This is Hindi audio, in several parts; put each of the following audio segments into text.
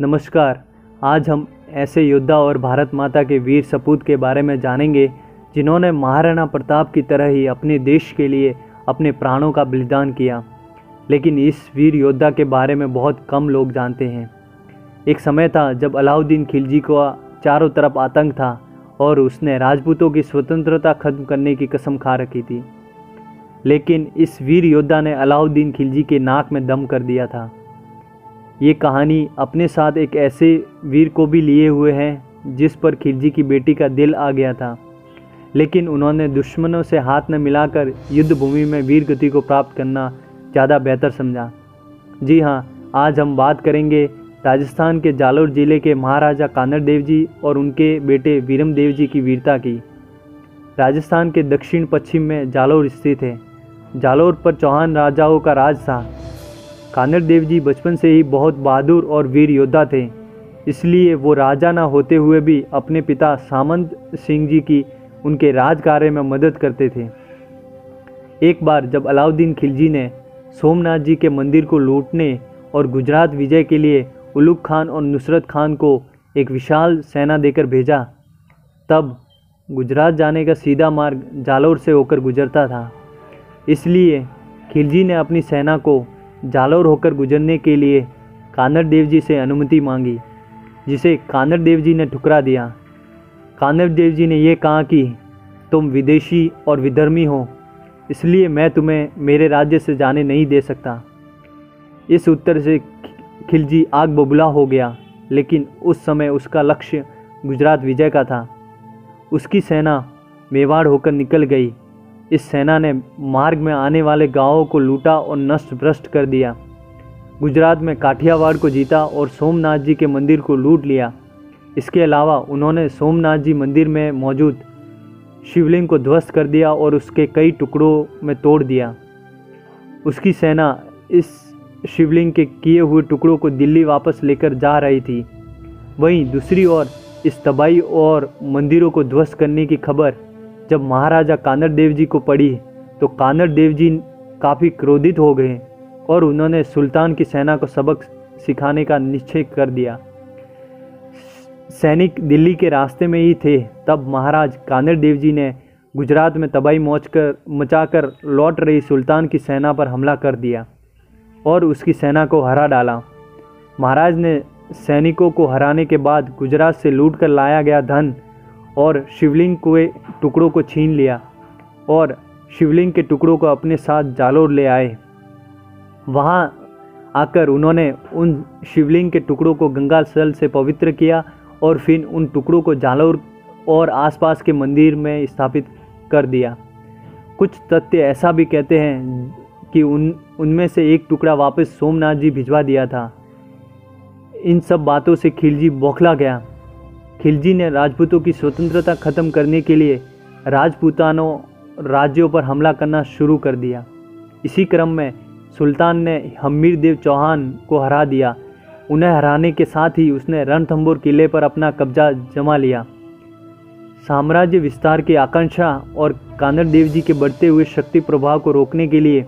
नमस्कार। आज हम ऐसे योद्धा और भारत माता के वीर सपूत के बारे में जानेंगे जिन्होंने महाराणा प्रताप की तरह ही अपने देश के लिए अपने प्राणों का बलिदान किया। लेकिन इस वीर योद्धा के बारे में बहुत कम लोग जानते हैं। एक समय था जब अलाउद्दीन खिलजी को चारों तरफ आतंक था और उसने राजपूतों की स्वतंत्रता खत्म करने की कसम खा रखी थी। लेकिन इस वीर योद्धा ने अलाउद्दीन खिलजी के नाक में दम कर दिया था। ये कहानी अपने साथ एक ऐसे वीर को भी लिए हुए है जिस पर खिलजी की बेटी का दिल आ गया था, लेकिन उन्होंने दुश्मनों से हाथ न मिलाकर युद्ध भूमि में वीर गति को प्राप्त करना ज़्यादा बेहतर समझा। जी हाँ, आज हम बात करेंगे राजस्थान के जालोर जिले के महाराजा कानड़ देव जी और उनके बेटे वीरम देव जी की वीरता की। राजस्थान के दक्षिण पश्चिम में जालोर स्थित है। जालोर पर चौहान राजाओं का राज था। कानड़ देव जी बचपन से ही बहुत बहादुर और वीर योद्धा थे, इसलिए वो राजा न होते हुए भी अपने पिता सामंत सिंह जी की उनके राज कार्य में मदद करते थे। एक बार जब अलाउद्दीन खिलजी ने सोमनाथ जी के मंदिर को लूटने और गुजरात विजय के लिए उलुग खान और नुसरत खान को एक विशाल सेना देकर भेजा, तब गुजरात जाने का सीधा मार्ग जालोर से होकर गुजरता था। इसलिए खिलजी ने अपनी सेना को जालोर होकर गुजरने के लिए कानड़ देव जी से अनुमति मांगी, जिसे कानड़ देव जी ने ठुकरा दिया। कानड़ देव जी ने यह कहा कि तुम विदेशी और विधर्मी हो, इसलिए मैं तुम्हें मेरे राज्य से जाने नहीं दे सकता। इस उत्तर से खिलजी आग बबूला हो गया, लेकिन उस समय उसका लक्ष्य गुजरात विजय का था। उसकी सेना मेवाड़ होकर निकल गई। इस सेना ने मार्ग में आने वाले गांवों को लूटा और नष्ट भ्रष्ट कर दिया। गुजरात में काठियावाड़ को जीता और सोमनाथ जी के मंदिर को लूट लिया। इसके अलावा उन्होंने सोमनाथ जी मंदिर में मौजूद शिवलिंग को ध्वस्त कर दिया और उसके कई टुकड़ों में तोड़ दिया। उसकी सेना इस शिवलिंग के किए हुए टुकड़ों को दिल्ली वापस लेकर जा रही थी। वहीं दूसरी ओर इस तबाही और मंदिरों को ध्वस्त करने की खबर जब महाराजा कानड़ देव जी को पड़ी तो कानड़ देव जी काफ़ी क्रोधित हो गए और उन्होंने सुल्तान की सेना को सबक सिखाने का निश्चय कर दिया। सैनिक दिल्ली के रास्ते में ही थे, तब महाराज कानड़ देव जी ने गुजरात में तबाही मचाकर लौट रही सुल्तान की सेना पर हमला कर दिया और उसकी सेना को हरा डाला। महाराज ने सैनिकों को हराने के बाद गुजरात से लूट कर लाया गया धन और शिवलिंग के टुकड़ों को छीन लिया और शिवलिंग के टुकड़ों को अपने साथ जालोर ले आए। वहां आकर उन्होंने उन शिवलिंग के टुकड़ों को गंगा जल से पवित्र किया और फिर उन टुकड़ों को जालोर और आसपास के मंदिर में स्थापित कर दिया। कुछ तथ्य ऐसा भी कहते हैं कि उनमें से एक टुकड़ा वापस सोमनाथ जी भिजवा दिया था। इन सब बातों से खिलजी बौखला गया। खिलजी ने राजपूतों की स्वतंत्रता खत्म करने के लिए राजपूतानों राज्यों पर हमला करना शुरू कर दिया। इसी क्रम में सुल्तान ने हम्मीर देव चौहान को हरा दिया। उन्हें हराने के साथ ही उसने रणथंभौर किले पर अपना कब्जा जमा लिया। साम्राज्य विस्तार की आकांक्षा और कानड़ देव जी के बढ़ते हुए शक्ति प्रभाव को रोकने के लिए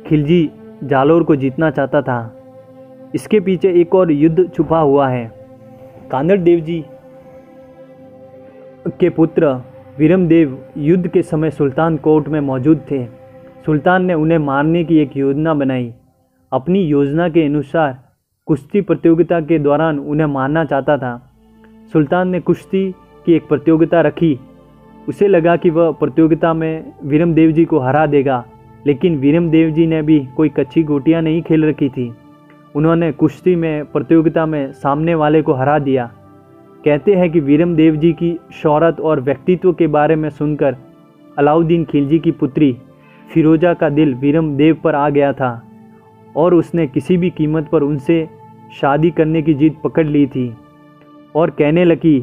खिलजी जालोर को जीतना चाहता था। इसके पीछे एक और युद्ध छुपा हुआ है। कानड़ देव जी के पुत्र वीरम देव युद्ध के समय सुल्तान कोर्ट में मौजूद थे। सुल्तान ने उन्हें मारने की एक योजना बनाई। अपनी योजना के अनुसार कुश्ती प्रतियोगिता के दौरान उन्हें मारना चाहता था। सुल्तान ने कुश्ती की एक प्रतियोगिता रखी। उसे लगा कि वह प्रतियोगिता में वीरम देव जी को हरा देगा, लेकिन वीरम देव जी ने भी कोई कच्ची गोटियां नहीं खेल रखी थी। उन्होंने कुश्ती में प्रतियोगिता में सामने वाले को हरा दिया। कहते हैं कि वीरम देव जी की शौहरत और व्यक्तित्व के बारे में सुनकर अलाउद्दीन खिलजी की पुत्री फिरोजा का दिल वीरम देव पर आ गया था और उसने किसी भी कीमत पर उनसे शादी करने की जिद पकड़ ली थी और कहने लगी,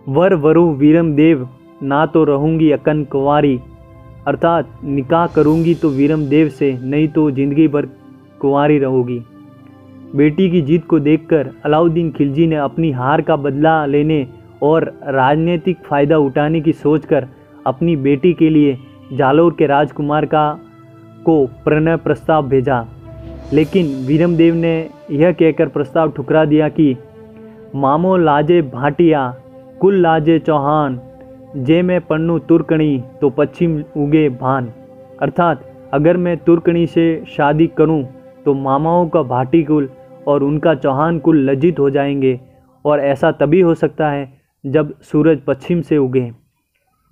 वर वरु वीरम देव ना तो रहूँगी अकन कुंवारी, अर्थात निकाह करूँगी तो वीरम देव से, नहीं तो जिंदगी भर कुंवारी रहोगी। बेटी की जीत को देखकर अलाउद्दीन खिलजी ने अपनी हार का बदला लेने और राजनीतिक फ़ायदा उठाने की सोचकर अपनी बेटी के लिए जालोर के राजकुमार को प्रणय प्रस्ताव भेजा। लेकिन वीरम देव ने यह कहकर प्रस्ताव ठुकरा दिया कि मामो लाजे भाटिया कुल लाजे चौहान, जे मैं पन्नू तुर्कणी तो पश्चिम उगे भान। अर्थात अगर मैं तुर्कणी से शादी करूं तो मामाओं का भाटी कुल और उनका चौहान कुल लज्जित हो जाएंगे, और ऐसा तभी हो सकता है जब सूरज पश्चिम से उगे।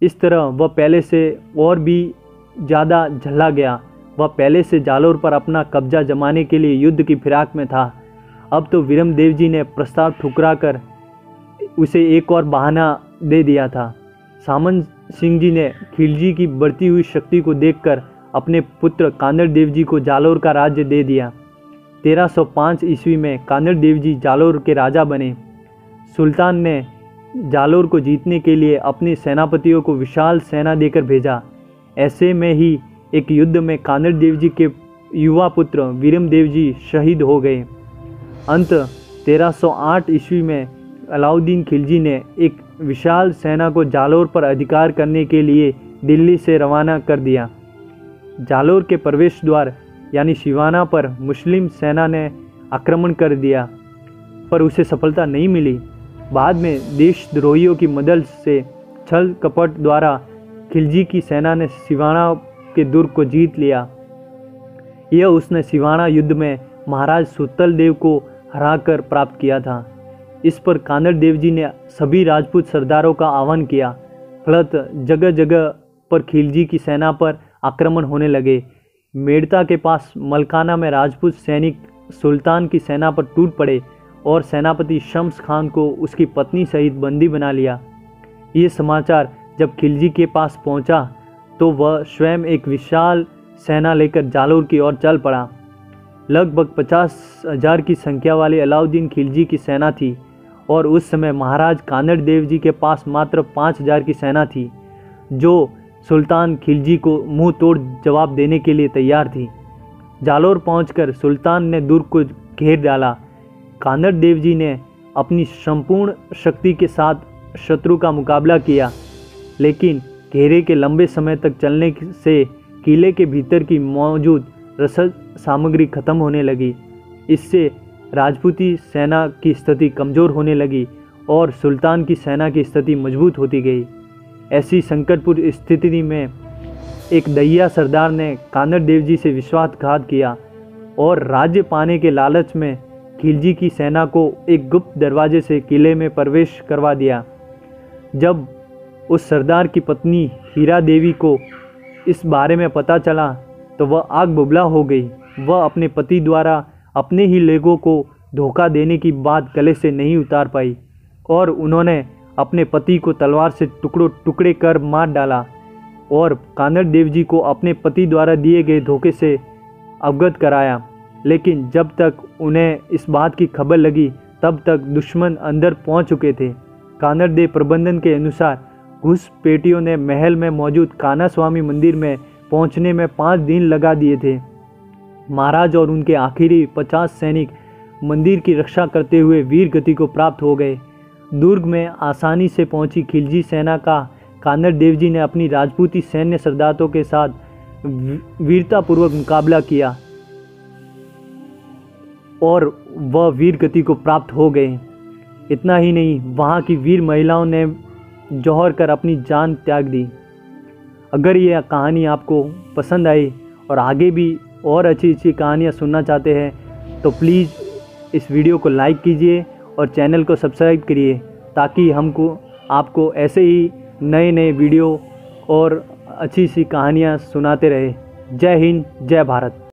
इस तरह वह पहले से और भी ज़्यादा झल्ला गया। वह पहले से जालोर पर अपना कब्जा जमाने के लिए युद्ध की फिराक में था। अब तो वीरमदेव जी ने प्रस्ताव ठुकरा कर उसे एक और बहाना दे दिया था। सामंत सिंह जी ने खिलजी की बढ़ती हुई शक्ति को देखकर अपने पुत्र कानड़ देव जी को जालोर का राज्य दे दिया। 1305 ईस्वी में कानड़ देव जी जालोर के राजा बने। सुल्तान ने जालोर को जीतने के लिए अपने सेनापतियों को विशाल सेना देकर भेजा। ऐसे में ही एक युद्ध में कानड़ देव जी के युवा पुत्र वीरमदेव जी शहीद हो गए। अंत 1308 ईस्वी में अलाउद्दीन खिलजी ने एक विशाल सेना को जालोर पर अधिकार करने के लिए दिल्ली से रवाना कर दिया। जालोर के प्रवेश द्वार यानी सिवाना पर मुस्लिम सेना ने आक्रमण कर दिया, पर उसे सफलता नहीं मिली। बाद में देशद्रोहियों की मदद से छल कपट द्वारा खिलजी की सेना ने सिवाना के दुर्ग को जीत लिया। यह उसने सिवाना युद्ध में महाराज सुतल देव को हराकर प्राप्त किया था। इस पर कानड़ देव जी ने सभी राजपूत सरदारों का आह्वान किया। फलत जगह जगह पर खिलजी की सेना पर आक्रमण होने लगे। मेड़ता के पास मलकाना में राजपूत सैनिक सुल्तान की सेना पर टूट पड़े और सेनापति शम्स खान को उसकी पत्नी सहित बंदी बना लिया। ये समाचार जब खिलजी के पास पहुंचा तो वह स्वयं एक विशाल सेना लेकर जालोर की ओर चल पड़ा। लगभग 50,000 की संख्या वाली अलाउद्दीन खिलजी की सेना थी और उस समय महाराज कानड़ देव जी के पास मात्र 5,000 की सेना थी, जो सुल्तान खिलजी को मुंह तोड़ जवाब देने के लिए तैयार थी। जालोर पहुंचकर सुल्तान ने दुर्ग को घेर डाला। कानड़ देव जी ने अपनी संपूर्ण शक्ति के साथ शत्रु का मुकाबला किया, लेकिन घेरे के लंबे समय तक चलने से किले के भीतर की मौजूद रसद सामग्री खत्म होने लगी। इससे राजपूती सेना की स्थिति कमज़ोर होने लगी और सुल्तान की सेना की स्थिति मजबूत होती गई। ऐसी संकटपूर्ण स्थिति में एक दहिया सरदार ने कानड़ देव जी से विश्वासघात किया और राज्य पाने के लालच में खिलजी की सेना को एक गुप्त दरवाजे से किले में प्रवेश करवा दिया। जब उस सरदार की पत्नी हीरा देवी को इस बारे में पता चला तो वह आग बुबला हो गई। वह अपने पति द्वारा अपने ही लोगों को धोखा देने की बात गले से नहीं उतार पाई और उन्होंने अपने पति को तलवार से टुकड़े कर मार डाला और कानड़ देव जी को अपने पति द्वारा दिए गए धोखे से अवगत कराया। लेकिन जब तक उन्हें इस बात की खबर लगी तब तक दुश्मन अंदर पहुंच चुके थे। कानड़ देव प्रबंधन के अनुसार घुसपैठियों ने महल में मौजूद कान्हा स्वामी मंदिर में पहुंचने में 5 दिन लगा दिए थे। महाराज और उनके आखिरी 50 सैनिक मंदिर की रक्षा करते हुए वीर गति को प्राप्त हो गए। दुर्ग में आसानी से पहुंची खिलजी सेना का कानड़ देव जी ने अपनी राजपूती सैन्य सरदारों के साथ वीरतापूर्वक मुकाबला किया और वह वीर गति को प्राप्त हो गए। इतना ही नहीं, वहाँ की वीर महिलाओं ने जौहर कर अपनी जान त्याग दी। अगर यह कहानी आपको पसंद आई और आगे भी और अच्छी अच्छी कहानियाँ सुनना चाहते हैं तो प्लीज़ इस वीडियो को लाइक कीजिए और चैनल को सब्सक्राइब करिए ताकि आपको ऐसे ही नए नए वीडियो और अच्छी सी कहानियाँ सुनाते रहे। जय हिंद, जय भारत।